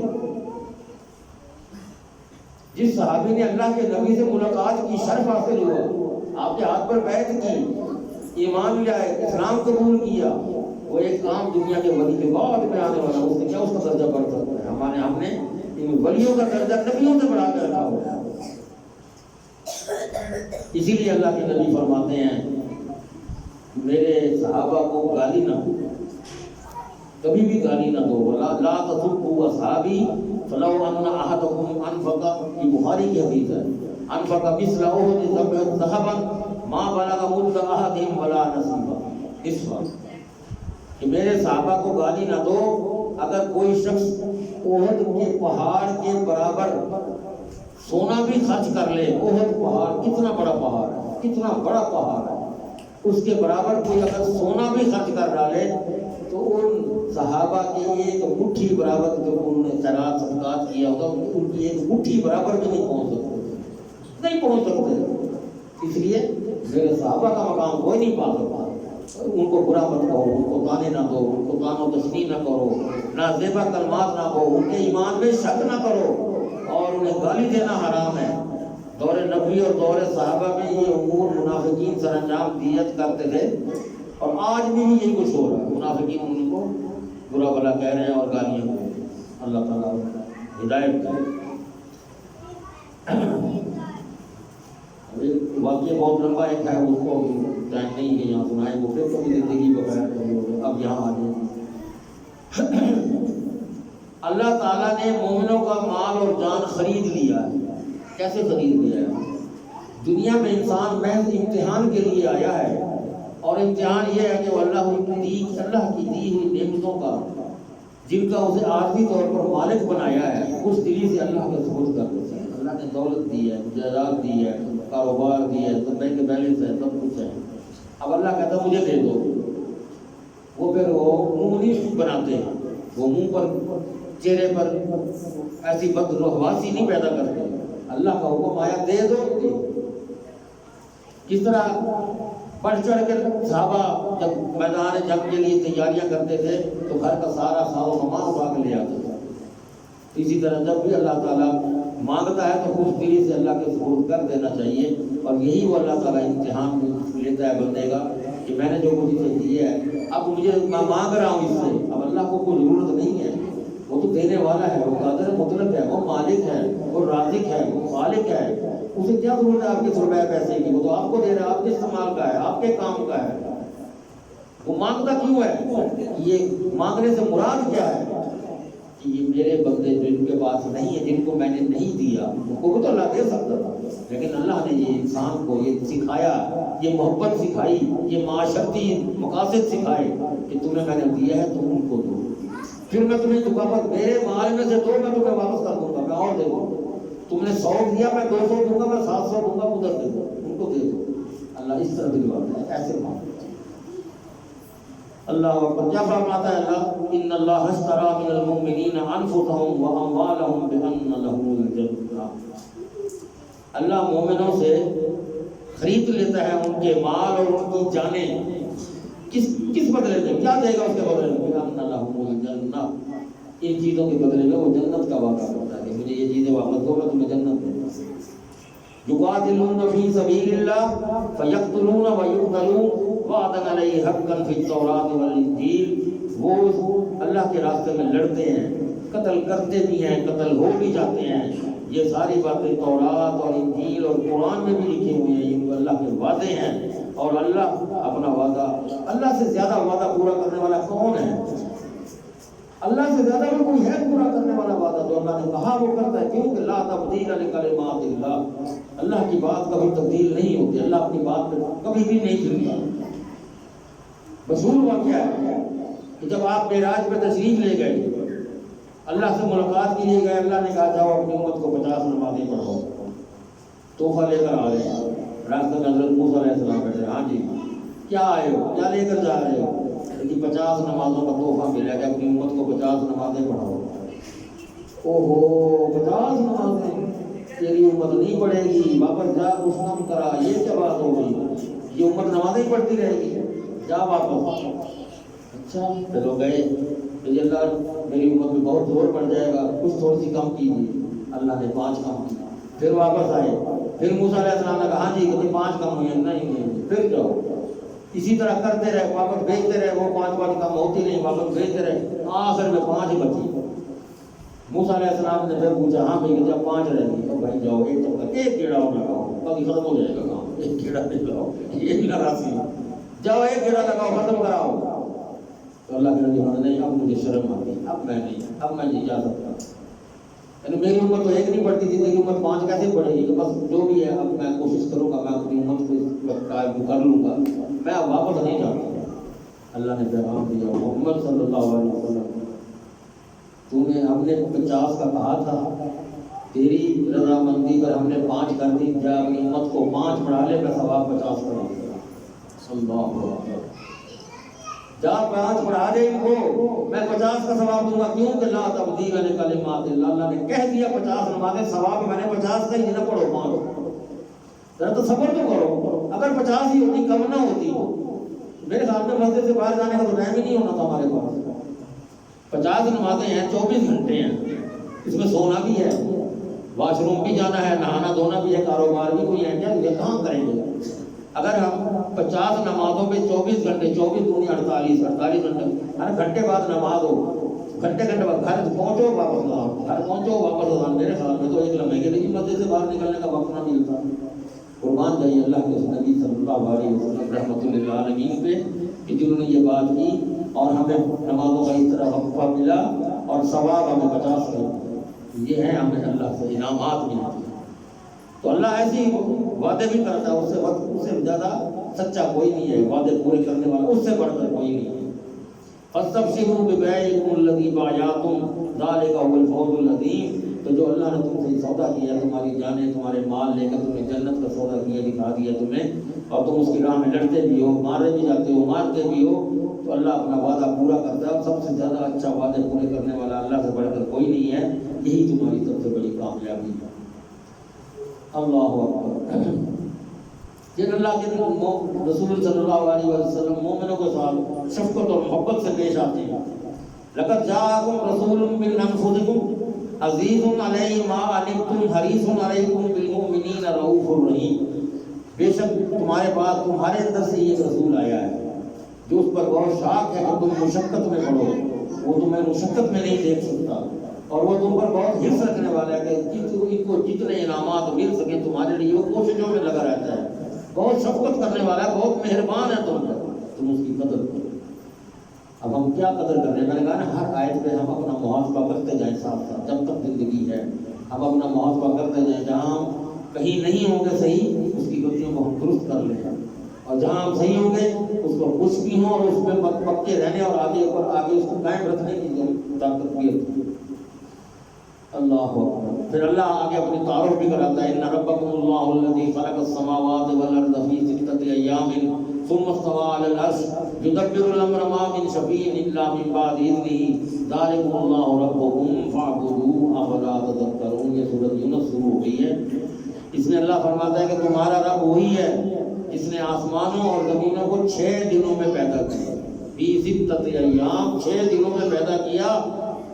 جس صحابی نے اللہ کے نبی سے ملاقات کی، شرف حاصل ہوا، آپ کے ہاتھ پر بیعت کی، ایمان لائے، اسلام قبول کیا، وہ ایک عام دنیا کے ولی کے بعد میں آنے والا، اس نے کیا اس کا درجہ بڑھ سکتا ہے؟ ہم نے ان ولیوں کا درجہ نبیوں سے بڑھا کر رکھا ہوا ہے. اسی لیے اللہ کے نبی فرماتے ہیں میرے صحابہ کو گالی نہ دو، کبھی بھی گالی نہ دو. لا تسبوا اصحابی فلو ان احدکم انفق، یہ بخاری کی حدیث ہے، انفق مثل احد ذهبا ما بلغ مد احدهم ولا نصیبا. اس وقت کہ میرے صحابہ کو گالی نہ دو، اگر کوئی شخص احد کے پہاڑ کے برابر سونا بھی خرچ کر لے، احد پہاڑ کتنا بڑا پہاڑ ہے، کتنا بڑا پہاڑ ہے، اس کے برابر کوئی اگر سونا بھی خرچ کر ڈالے تو ان صحابہ کی ایک مٹھی برابر جو انہوں نے خیرات صدقات کیا ہوگا ان کی ایک مٹھی برابر بھی نہیں پہنچ سکتے، نہیں پہنچ سکتے. اس لیے میرے صحابہ کا مقام کوئی نہیں پا سکتا. ان کو برا مت کہو، ان کو تانے نہ دو، ان کو تان و تشنیع نہ کرو، نہ زیبا کلمات نہ کہو، ان کے ایمان میں شک نہ کرو، اور انہیں گالی دینا حرام ہے. دور نبی اور دور صحابہ میں یہ امور منافقین سر انجام دیت کرتے تھے، اور آج بھی یہی کچھ ہو رہا ہے. منافقین ان کو برا بلا کہہ رہے ہیں اور گالیاں دے رہے ہیں. اللہ تعالیٰ ہدایت کرے. واقعہ بہت لمبا ایک ہے، اس کو ٹائم نہیں کہ یہاں سنائیں، وہ پھر کبھی زندگی بغیر اب یہاں آ جائیں. اللہ تعالیٰ نے مومنوں کا مال اور جان خرید لیا ہے. کیسے خرید لیا ہے؟ دنیا میں انسان محض امتحان کے لیے آیا ہے، اور امتحان یہ ہے کہ وہ اللہ کی دی ہوئی نعمتوں کا جن کا اسے عارضی طور پر مالک بنایا ہے اس دلی سے اللہ کے سپرد کر دیتے ہیں. اللہ نے دولت دی ہے، جائیداد دی ہے، کاروبار دی ہے، بینک بیلنس ہے، سب کچھ ہے. اب اللہ کہتا ہے مجھے دے دو. وہ پھر وہ منہ نہیں بناتے ہیں، وہ منہ پر چہرے پر ایسی بدحواسی نہیں پیدا کرتے. اللہ کا حکم آیا دے دو. کس طرح بڑھ چڑھ کر صحابہ جب میدان جنگ کے لیے تیاریاں کرتے تھے تو گھر کا سارا ساو سامان اٹھا کے لے آتے تھے. اسی طرح جب بھی اللہ تعالیٰ مانگتا ہے تو خوش دلی سے اللہ کے سپرد کر دینا چاہیے. اور یہی وہ اللہ تعالیٰ امتحان لیتا ہے بندے کا کہ میں نے جو کچھ اسے دیا ہے اب مجھے میں مانگ رہا ہوں اس سے. اب اللہ کو کوئی ضرورت نہیں ہے، وہ تو دینے والا ہے، وہ قادر مطلق ہے، وہ مالک ہے، وہ رازق ہے، وہ خالق ہے. اسے کیا ضرورت ہے آپ کے روپے پیسے کی؟ وہ تو آپ کو دے رہا ہے، آپ کے استعمال کا ہے، آپ کے کام کا ہے. وہ مانگتا کیوں ہے؟ یہ مانگنے سے مراد کیا ہے کہ یہ میرے بندے جو ان کے پاس نہیں ہے، جن کو میں نے نہیں دیا، ان کو تو اللہ دے سکتا تھا، لیکن اللہ نے یہ انسان کو یہ سکھایا، یہ محبت سکھائی، یہ معاشرتی مقاصد سکھائے کہ تمہیں میں نے دیا ہے تم ان کو دو. پھر میں تمہیں دوں گا، میرے مال میں سے دو میں تمہیں واپس کر دوں گا، میں اور دے دوں گا. تم نے 100 دیا، میں 200 دوں گا، میں 700 دوں گا، ادھر دے دو، ان کو دے دو. اللہ اس طرح دلواتا ہے، ایسے مانگتا ہے. اللہ اکبر. کیا فرماتا ہے اللہ؟ ان اللہ اشتری من المؤمنین انفسهم واموالهم بان لهم الجنہ. اللہ مومنوں سے خرید لیتا ہے ان کے مال اور ان کی جانیں. کس بدلے میں؟ کیا دے گا اس کے بدلے میں؟ بان لهم الجنہ. ان چیزوں کے بدلے میں وہ جنت کا وعدہ کرتا ہے کہ مجھے یہ چیزیں واپس دو، میں تمہیں جنت دوں گا. یقاتلون فی سبیل اللہ فیقتلون ویقتلون وعدا علیہ حقا فی التوراۃ والانجیل. وہ اللہ کے راستے میں لڑتے ہیں، قتل کرتے بھی ہیں، قتل ہو بھی جاتے ہیں. یہ ساری باتیں تورات اور انجیل اور قرآن میں بھی لکھی ہوئی ہیں. یہ اللہ کے وعدے ہیں. اور اللہ اپنا وعدہ، اللہ سے زیادہ وعدہ پورا کرنے والا کون ہے؟ اللہ سے زیادہ بھی کوئی ہے پورا کرنے والا وعدہ؟ تو اللہ نے کہا وہ کرتا ہے. کیوں کہ لا تبدیل لکلمات اللہ. اللہ کی بات کبھی تبدیل نہیں ہوتی. اللہ اپنی بات پہ کبھی بھی نہیں چلتا. مشہور واقعہ ہے کہ جب آپ معراج پہ تشریف لے گئے، اللہ سے ملاقات کے لیے گئے، اللہ نے کہا جاؤ اپنی امت کو 50 نمازیں پڑھاؤ. تحفہ لے کر آ رہے ہیں. راستے میں حضرت موسیٰ علیہ السلام بیٹھے. ہاں جی کیا آئے ہو؟ کیا لے کر جا رہے ہو؟ 50 نمازوں کا تحفہ ملا کہ اپنی امت کو 50 نمازیں پڑھاؤ. اوہو 50 نمازیں تیری امت نہیں پڑھے گی، واپس جا مسلم کرا. یہ کیا بات ہو گئی؟ یہ امت نمازیں پڑھتی رہے گی، جا واپس. اچھا چلو گئے. اللہ میری امت میں بہت زور پڑ جائے گا، کچھ تھوڑی سی کم کیجیے. اللہ نے 5 کم کیا. پھر واپس آئے. پھر موسیٰ علیہ السلام نے کہا ہاں جی کبھی 5 کم ہوئی نہیں. پھر جاؤ. اسی طرح کرتے رہے، واپس بھیجتے رہے. وہ 5 کم ہوتی نہیں، واپس بھیجتے رہے. آخر میں 5 ہی بچی. موسیٰ علیہ السلام نے پھر پوچھا ہاں بھائی جب 5 رہ گئی تو بھائی جاؤ ایک گیڑا اور لگاؤ، باقی ختم ہو جائے گا کام. ایک گیڑا لگاؤ، یہ بھی ناراضی. جاؤ ایک گیڑا لگاؤ، ختم کراؤ. تو اللہ کے نبی نہیں، اب مجھے شرم آتی، اب میں نہیں، اب میں نہیں جا سکتا. یعنی میری امت تو ایک نہیں پڑتی تھی، میری امت 5 کیسے پڑھے گی؟ تو بس جو بھی ہے اب میں کوشش کروں گا، میں اپنی امت کو قائم کر لوں گا، میں اب واپس نہیں جاتا. اللہ نے پیغام دیا محمد صلی اللہ علیہ وسلم تو نے ہم نے 50 کا کہا تھا، تیری رضامندی پر ہم نے 5 کر دی. جا اپنی امت کو 5 پڑھا لے، میں ثواب 50 کرا دوں گا. اللہ اکبر. جا 5 پڑھا دے ان کو، میں 50 کا ثواب دوں گا. کیوں کہ لا تبدیل لکلمات اللہ. اللہ نے کہہ دیا 50 نمازیں، ثواب میں نے 50 کا ہی نہ پڑھو 5. ذرا تو صبر تو کرو. اگر 50 ہی ہوتی کم نہ ہوتی. میرے خیال میں مسجد سے باہر جانے کا تو ٹائم ہی نہیں ہونا تھا ہمارے پاس. 50 نمازیں ہیں، 24 گھنٹے ہیں. اس میں سونا بھی ہے، واش روم بھی جانا ہے، نہانا دھونا بھی ہے، کاروبار بھی کوئی ہے. کیا یہ کہاں کریں گے؟ اگر ہم 50 نمازوں پہ 24 گھنٹے، 24 دونی 48 گھنٹے، ہر گھنٹے بعد نماز ہو، گھنٹے بعد گھر پہنچو واپس آؤ، گھر پہنچو واپس آؤ. میرے خیال میں تو ایک لمحے کے لیے مسجد سے باہر نکلنے کا وقت نہ ملتا. قربان جائیے اللہ کے نبی صلی اللہ علیہ وسلم رحمۃ للعالمین پہ کہ جنہوں نے یہ بات کی اور ہمیں نمازوں کا اس طرح وقفہ ملا اور ثواب ہمیں 50 کا. یہ ہے ہمیں اللہ سے انعامات ملتے ہیں. تو اللہ ایسی وعدے بھی کرتا ہے، اس سے زیادہ سچا کوئی نہیں ہے. وعدے پورے کرنے والا اس سے بڑھ کر کوئی نہیں ہے. فاستبشروا ببيعكم الذي بايعتم ذلك هو الفوز العظيم. تو جو اللہ نے تم سے سودا کیا، تمہاری جانیں تمہارے مال لے کر تم نے جنت کا سودا کیا، دکھا دیا تمہیں، اور تم اس کی راہ میں لڑتے بھی ہو، مارے بھی جاتے ہو، مارتے بھی ہو، تو اللہ اپنا وعدہ پورا کرتا ہے. سب سے زیادہ اچھا وعدے پورے کرنے والا اللہ سے بڑھ کر کوئی نہیں ہے. یہی تمہاری سب سے بڑی کامیابی ہے. اللہ اکبر. جن اللہ کے رسول صلی اللہ علیہ وسلم مومنوں کے ساتھ شفقت اور محبت سے پیش آتے ہیں. لقد جاءکم رسول من انفسکم عزیز علیہ ما عنتم حریص علیکم بالمؤمنین رؤوف الرحیم. بے شک تمہارے پاس تمہارے اندر سے ایک رسول آیا ہے جو اس پر بہت شاق ہے کہ تم مشقت میں پڑو. وہ تمہیں مشقت میں نہیں دیکھ سکتا، اور وہ تم پر بہت حرص رکھنے والا ہے کہ ان کو جتنے انعامات مل سکیں تمہارے لیے وہ کوششوں میں لگا رہتا ہے. بہت شفقت کرنے والا ہے، بہت مہربان ہے تم پر. تم اس کی قدر کرو. اب ہم کیا قدر کر رہے ہیں؟ میں نے کہا نا ہر آیت پہ ہم اپنا محاسبہ کرتے جائیں. ساتھ ساتھ جب تک زندگی ہے ہم اپنا محاسبہ کرتے جائیں. جہاں ہم کہیں نہیں ہوں گے صحیح، اس کی غلطیوں کو ہم درست کر لیں، اور جہاں ہم صحیح ہوں گے اس کو کچھ بھی ہوں اور اس میں پکے رہنے اور آگے اس کو قائم رکھنے کی طاقت بھی ہوتی ہے. اللہ اکبر. پھر اللہ آگے اپنی تعارف بھی کراتا ہے. ان ربکم اللہ الذی خلق السماوات والارض فی ستۃ ایام ثم استوى على العرش يدبر الامر ما من شفيع الا من بعد اذنه ذلكم الله ربكم فاعبدوه افلا تذكرون. یہ سورۃ یونس شروع ہو گئی ہے. اس میں اللہ فرماتا ہے کہ تمہارا رب وہی ہے جس نے آسمانوں اور زمینوں کو 6 دنوں میں پیدا کیا. فی ستۃ ایام 6 دنوں میں پیدا کیا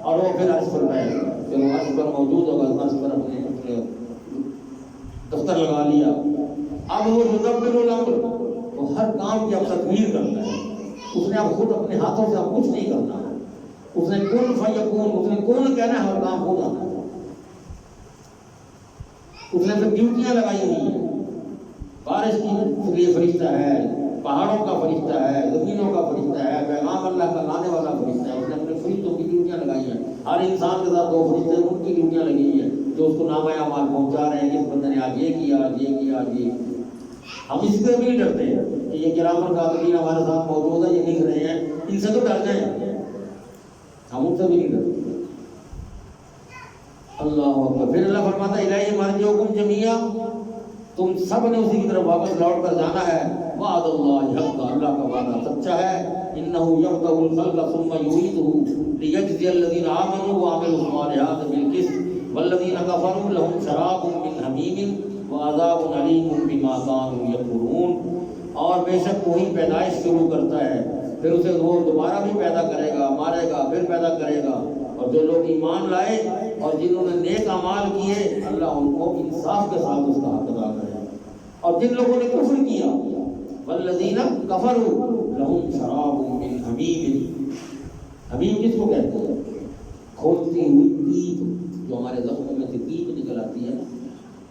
اور وہ پھر عرش پر بیٹھ گیا. پھر وہ عرش پر موجود ہوگا, عرش پر اپنے دفتر لگا لیا. اب وہ مدبر الامر, وہ ہر کام کی اب تدبیر کرتا ہے. اس نے اب خود اپنے ہاتھوں سے اب کچھ نہیں کرنا. اس نے کن فیکون, اس نے کون کہنا ہے, ہر کام ہو جانا ہے. اس نے پھر ڈیوٹیاں لگائی ہوئی ہیں. بارش کے لیے فرشتہ ہے, پہاڑوں کا فرشتہ ہے, زمینوں کا فرشتہ ہے, پیغام اللہ کا لانے والا فرشتہ ہے. اس نے اپنے فرشتوں کی ڈیوٹیاں لگائی ہیں. ہر انسان کے ساتھ 2 فرشتے, ان کی ڈیوٹیاں لگی ہوئی ہیں جو اس کو نامہ اعمال پہنچا رہے ہیں کہ اس بندے نے آج یہ کیا, آج یہ کیا, آج یہ. ہم اس سے بھی نہیں ڈرتے ہیں کہ یہ کرام کاتبین ہمارے ساتھ موجود ہے, یہ لکھ رہے ہیں, ان سے تو ڈر جائیں. ہم ان سے بھی نہیں ڈرتے. اللہ اکبر. پھر اللہ فرماتا ہے الیہ مرجعکم جمیعا, تم سب نے اسی کی طرف واپس لوٹ کر جانا ہے. وعد اللہ حق, اللہ کا وعدہ سچا ہے. انہ یبدأ الخلق ثم یعیدہ لیجزی الذین آمنوا وعملوا الصالحات بالقسط والذین کفروا لهم شراب من حمیم وعذاب علیم بما كانوا یکفرون. اور بے شک وہی پیدائش شروع کرتا ہے, پھر اسے وہ دوبارہ بھی پیدا کرے گا, مارے گا, پھر پیدا کرے گا. اور جو لوگ ایمان لائے اور جنہوں نے نیک اعمال کیے, اللہ ان کو انصاف کے ساتھ اس کا حق ادا کرے. اور جن لوگوں نے کفر کیا, والذین کفروا لهم شراب من حمیم. حمیم کس کو کہتے ہیں؟ کھولتی ہوئی پیپ, جو ہمارے زخموں میں سے پیپ نکل آتی ہے.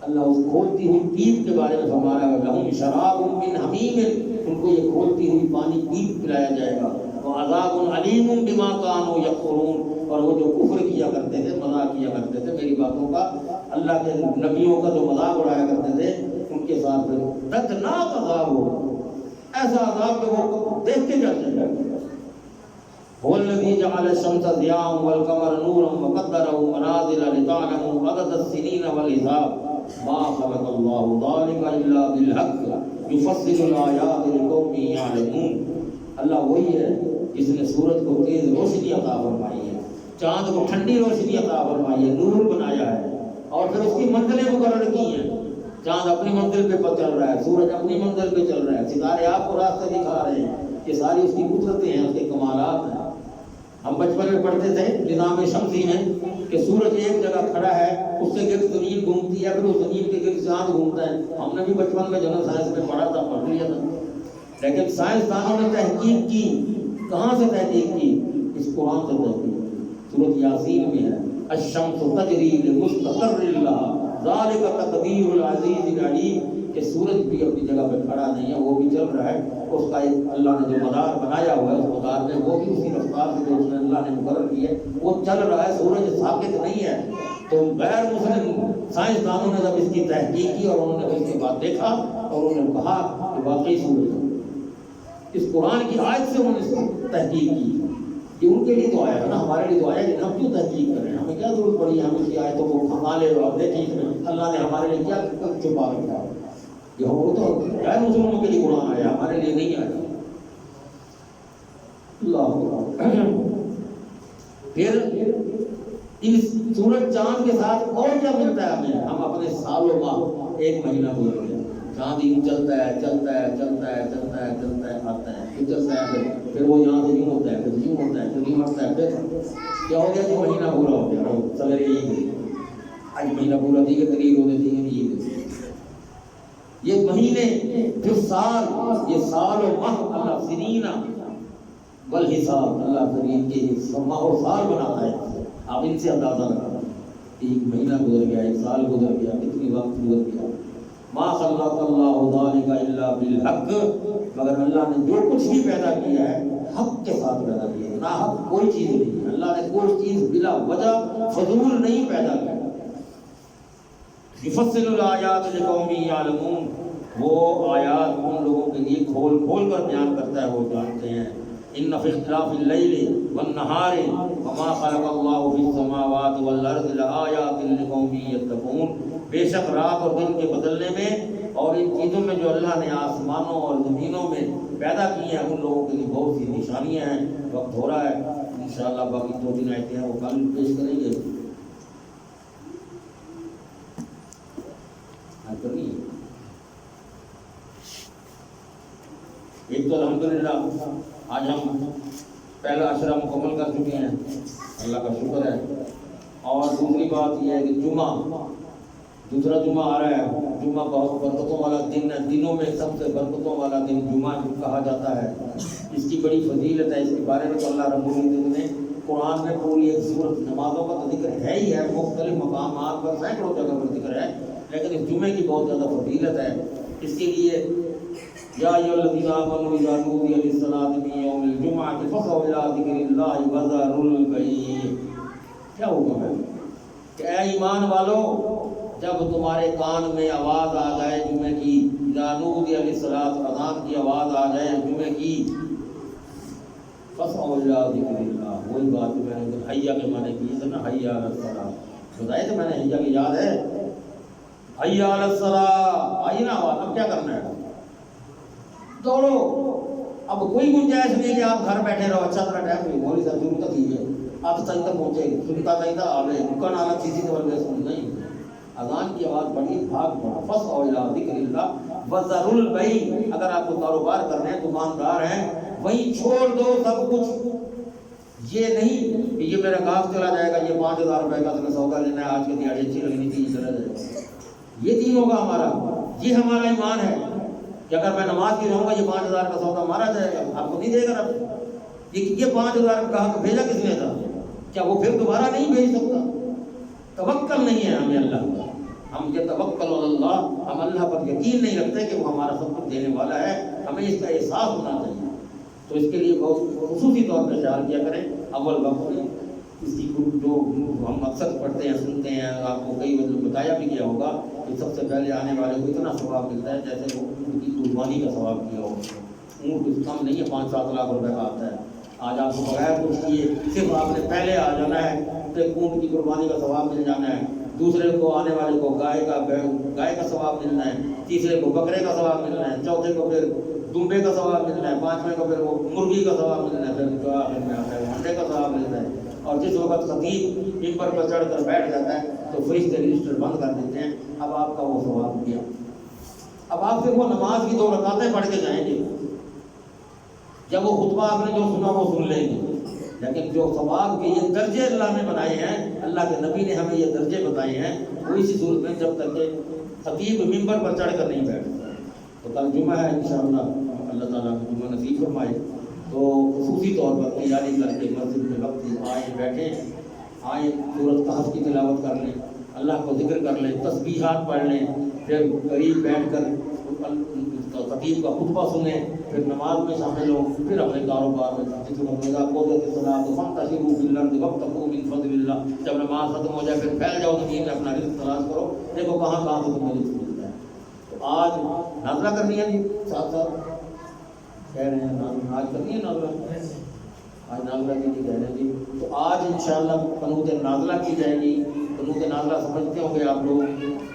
اللہ اس کھولتی ہوئی پیپ کے بارے میں فرما رہا ہے لهم شراب من حمیم, ان کو یہ کھولتی ہوئی پانی پیپ پلایا جائے گا. وعذاب علیم بما كانوا یکفرون, اور وہ جو کفر کیا کرتے تھے, مذاق کیا کرتے تھے میری باتوں کا, اللہ کے نبیوں کا جو مذاق اڑایا کرتے تھے, ان کے ساتھ پھر دردناک عذاب ہو, ایسا عذاب کہ وہ دیکھتے جاتے ہیں. هو الذي جعل الشمس ضياء والقمر نورا وقدره منازل لتعلموا عدد السنين والحساب ما خلق الله ذلك الا بالحق يفصل الآيات لقوم يعلمون. اللہ وہی ہے جس نے سورج کو تیز روشنی عطا فرمائی ہے, چاند کو ٹھنڈی روشنی عطا فرمائی ہے, نور بنایا ہے, اور پھر اس کی منزلیں مقرر کی ہیں. چاند اپنی منزل پہ چل رہا ہے, سورج اپنی منزل پہ چل رہا ہے, ستارے آپ کو راستہ دکھا رہے ہیں. یہ ساری اس کی قدرتیں ہیں, اس کے کمالات ہیں. ہم بچپن میں پڑھتے تھے نظام شمسی میں کہ سورج ایک جگہ کھڑا ہے, اس سے گرد زمین گھومتی ہے, پھر اس زمین کے گرد چاند گھومتا ہے. ہم نے بھی بچپن میں جنرل سائنس میں پڑھا تھا, پڑھ لیا تھا. لیکن سائنسدانوں نے تحقیق کی. کہاں سے تحقیق کی؟ اس قرآن سے تحقیق. سورۃ یاسین میں ہے الشمس تجری لمستقر لها ذلك تقدیر العزیز العلیم, کہ سورج بھی اپنی جگہ پہ کھڑا نہیں ہے, وہ بھی چل رہا ہے. اس کا ایک اللہ نے جو مدار بنایا ہوا ہے, اس مدار میں وہ بھی اسی رفتار سے جو اس نے اللہ نے مقرر کی ہے وہ چل رہا ہے. سورج ثابت نہیں ہے. تو غیر مسلم سائنسدانوں نے جب اس کی تحقیق کی اور انہوں نے اس کے بعد دیکھا اور انہوں نے کہا کہ واقعی سورج اس قرآن کی آیت سے انہوں نے تحقیق کی. یہ ان کے لیے تو آیا ہے نا, ہمارے لیے تو آیا کہ ہم کیوں تحقیق کریں, ہمیں کیا ضرورت پڑی ہے ہم اس کی آیتوں کو کھا لے اور دیکھیں اس میں اللہ نے ہمارے لیے کیا چھپا رکھا ہے. یہ ہم تو غیر مسلمانوں کے لیے قرآن آیا, ہمارے لیے نہیں آیا. اللہ. پھر ان سورج چاند کے ساتھ اور کیا ملتا ہے ہمیں؟ ہم اپنے سال و ماہ ایک مہینہ گزر گیا. چاند ہی چلتا ہے چلتا ہے چلتا ہے چلتا ہے چلتا ہے آتا ہے, پھر چلتا ہے, پھر وہ یہاں سے یوں ہوتا ہے, پھر یوں ہوتا ہے, پھر یوں ہوتا ہے, پھر کیا ہو گیا کہ مہینہ پورا ہو گیا. سویرے عید, آج مہینہ پورا تھی کہ تقریر ہونے تھی عید. یہ مہینے, پھر سال, یہ سال و ماہ اللہ سنینا والحساب, اللہ سنین کے ماہ و سال بناتا ہے. آپ ان سے اندازہ لگا, ایک مہینہ گزر گیا, ایک سال گزر گیا, کتنی وقت گزر گیا. ما خلق اللہ ذالک الا بالحق, مگر اللہ نے جو کچھ بھی پیدا کیا ہے حق کے ساتھ پیدا کیا ہے. نہ حق کوئی چیز نہیں, اللہ نے کوئی چیز بلا وجہ فضول نہیں پیدا کی. یفصل الآیات لقوم یعلمون, وہ آیات ان لوگوں کے لیے کھول کھول کر بیان کرتا ہے, وہ جانتے ہیں. ان فی اختلاف اللیل والنہار وما خلق اللہ فی السماوات والارض لآیات لقوم یتقون، بے شک رات اور دن کے بدلنے میں اور ان چیزوں میں جو اللہ نے آسمانوں اور زمینوں میں پیدا کی ہیں ان لوگوں کے لیے بہت سی نشانیاں ہیں۔ وقت ہو رہا ہے، انشاءاللہ باقی 2-3 آیتیں ہیں وہ کل پیش کریں گے۔ ایک تو الحمدللہ آج ہم پہلا عشرہ مکمل کر چکے ہیں، اللہ کا شکر ہے۔ اور دوسری بات یہ ہے کہ دوسرا جمعہ آ رہا ہے، جمعہ بہت برکتوں والا دن ہے، دنوں میں سب سے برکتوں والا دن جمعہ کہا جاتا ہے۔ اس کی بڑی فضیلت ہے، اس کے بارے میں تو اللہ رب العزت نے قرآن میں پوری ایک سورت، نمازوں کا تو ذکر ہے ہی ہے، مختلف مقامات پر سینکڑوں جگہ پر ذکر ہے، لیکن اس جمعے کی بہت زیادہ فضیلت ہے۔ اس کے لیے یا ایھا الذین آمنوا اذا نودی للصلاۃ من یوم الجمعۃ فاسعوا الی ذکر اللہ وذروا البیع۔ کیا حکم ہے کہ اے ایمان والو، جب تمہارے کان میں آواز آ جائے جمعے کی، اذا نودی للصلاۃ، اذان کی آواز آ جائے جمعے کی، فاسعوا الی ذکر اللہ، وہی بات میں نے حیا کے معنی کی ہے نا، حیا علی الصلاۃ بتایا تھا میں نے، حیا کی یاد ہے، حیا علی الصلاۃ، آئی نا آواز، اب کیا کرنا ہے؟ دوڑو۔ اب کوئی گنجائش نہیں کہ آپ گھر بیٹھے رہو، اچھا طرح ٹائم ہوئی مولی صاحب ضرور تک ہے آپ تک پہنچے، سنتا نہیں تھا آگے رکن آنا کسی کے ورگے سن نہیں، اذان کی آواز بڑی بھاگ پڑا، فاسعوا الی ذکر اللہ وذروا البیع، اگر آپ کو کاروبار کرنے ہیں، دکاندار ہیں، وہیں چھوڑ دو سب کچھ۔ یہ نہیں کہ یہ میرا گاہک چلا جائے گا، یہ 5000 روپے کا تمہیں سودا لینا ہے، آج کی دیہڑی اچھی لگنی تھی، چلا جائے گا۔ یہ دین ہوگا ہمارا، یہ ہمارا ایمان ہے کہ اگر میں نماز کی رہوں گا یہ 5000 کا سودا مارا جائے گا، آپ کو نہیں دے گا رب۔ یہ 5000 کا گاہک بھیجا کس نے تھا؟ کیا وہ پھر دوبارہ نہیں بھیج سکتا؟ توکل نہیں ہے ہمیں اللہ کا، ہم یہ توکل اللہ، ہم اللہ پر یقین نہیں رکھتے کہ وہ ہمارا سب کچھ دینے والا ہے، ہمیں اس کا احساس ہونا چاہیے۔ تو اس کے لیے بہت خصوصی طور پہ خیال کیا کریں اول وقت میں، اس کی جو ہم اکثر پڑھتے ہیں سنتے ہیں، آپ کو کئی وقت بتایا بھی گیا ہوگا کہ سب سے پہلے آنے والے کو اتنا ثواب ملتا ہے جیسے وہ اونٹ کی قربانی کا ثواب کیا ہو۔ اونٹ کچھ کم نہیں ہے، 5-7 لاکھ روپے کا آتا ہے۔ آج آپ کو بغیر کچھ کیے صرف آپ نے پہلے آ جانا ہے تو ایک اونٹ کی قربانی کا ثواب مل جانا ہے، دوسرے کو آنے والے کو گائے کا ثواب ملنا ہے، تیسرے کو بکرے کا ثواب ملنا ہے، چوتھے کو پھر دمبے کا ثواب ملنا ہے، 5ویں کو پھر وہ مرغی کا ثواب ملنا ہے، پھر جو آخر میں آتا ہے وہ انڈے کا ثواب ملتا ہے۔ اور جس وقت خطیب ممبر پر چڑھ کر بیٹھ جاتا ہے تو فرشتے رجسٹر بند کر دیتے ہیں، اب آپ کا وہ ثواب کیا۔ اب آپ سے وہ نماز کی 2 رکعتیں پڑھ کے جائیں گے، جب وہ خطبہ آپ نے جو سنا وہ سن لیں گے، لیکن جو ثواب کے یہ درجے اللہ نے بنائے ہیں، اللہ کے نبی نے ہمیں یہ درجے بتائے ہیں، وہ اسی صورت میں جب تک کہ خطیب ممبر پر چڑھ کر نہیں بیٹھتا۔ تو کل جمعہ ہے انشاءاللہ، اللہ تعالیٰ کو جمعہ نصیب فرمائے، تو خصوصی طور پر تیاری کر کے مسجد میں وقت آئیں، بیٹھیں، آئیں سورۃ کہف کی تلاوت کر لیں، اللہ کو ذکر کر لیں، تسبیحات پڑھ لیں، پھر قریب بیٹھ کر خطیب کا خطبہ سنیں، پھر نماز میں شامل ہوں، پھر اپنے کاروبار میں جب نماز ختم ہو جائے پھر پھیل جاؤ زمین میں، اپنا رزق تلاش کرو، دیکھو کہاں کہاں سے تمہیں رزق ملتا ہے۔ تو آج نازلہ کرنی ہے جی، ساتھ کہہ رہے ہیں آج کرنی ہے نازلہ، آج نازلہ کی جی کہہ رہے ہیں جی، تو آج انشاءاللہ قنوت نازلہ کی جائے گی۔ قنوت نازلہ سمجھتے ہوں گے آپ لوگ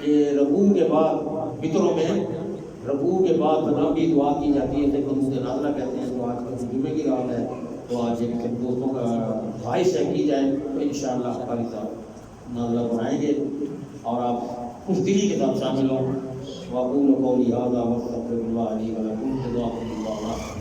کہ رکوع کے بعد فطروں میں رکوع کے بعد لمبی دعا کی جاتی ہے، اسے قنوت نازلہ کہتے ہیں۔ تو آج جمعے کی رات ہے تو آج ایک دوستوں کا خواہش ہے کی جائے تو انشاءاللہ قاری صاحب نازلہ بنائیں گے اور آپ خوش دلی کے ساتھ شامل ہوں۔ وَأَقُولُ قَوْلِي هَٰذَا وَأَسْتَغْفِرُ اللَّهَ لِي وَلَكُمْ، جَزَاكُمُ اللَّهُ خَيْرًا۔